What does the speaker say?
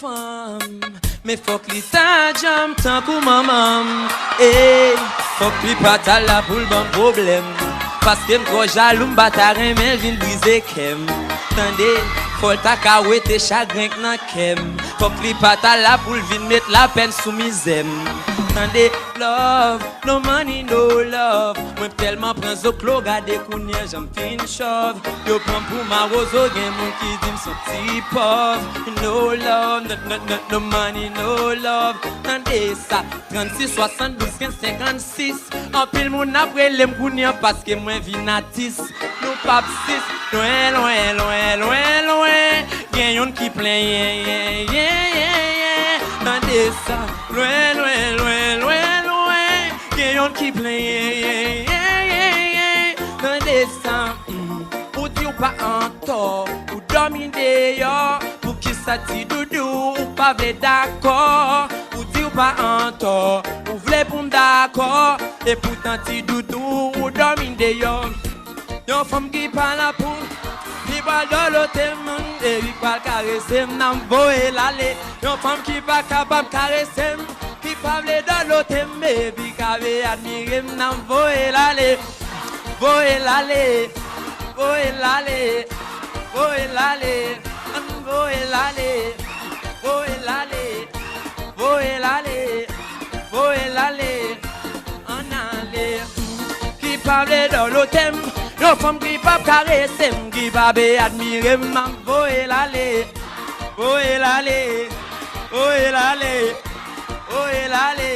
femme, mais faut que l'état jam tant que maman. Eh, faut que pas là pour le bon problème. Parce que m'ko jaloux m'batarin mais vin briser kem. Tendez, faut ta kawete chagrin nan kem. Faut que pas là pour vin mettre la peine sous misem. Tendez, love, no money, no love. Moi tellement prends zo clo gade kounya j'en fin chauve. Yo prends pour ma roso gen moun ki dim son petit pauvre. No love, no money, no love. Tendez ça, 36, 72, 15, 56. En pile moun après l'aime kounya parce que moi vinatis. Nous pap 6, loin, loin, loin, loin, loin. Gen yon qui plein, yeah, yeah, yeah, yeah. Tendez ça, loin, loin, loin, loin, loin. Gen yon qui plein, yeah, yeah, yeah, yeah. Tendez ça, ou di ou pas en tort, ou dominer yo. Pour qui ça dit doudou, ou pas vle d'accord. Ou di ou pas en tort, ou vle pour d'accord. Et pourtant ti doudou, ou dominer yo. Yon femme qui parle pour qui parle de l'autre monde et qui parle caresser m'n'am voye l'aller. Yon femme qui pas capable caresser qui parle de l'autre mais qui cavé admirer m'n'am voye l'aller. Voye l'aller, voye l'aller, voye l'aller, voye l'aller, voye l'aller, voye l'aller, voye l'aller, en aller. Qui parle de l'autre yon femme qui pa caresser, qui pa admirer, m'am voye l'aller, voye l'aller, voye l'aller, voye l'aller.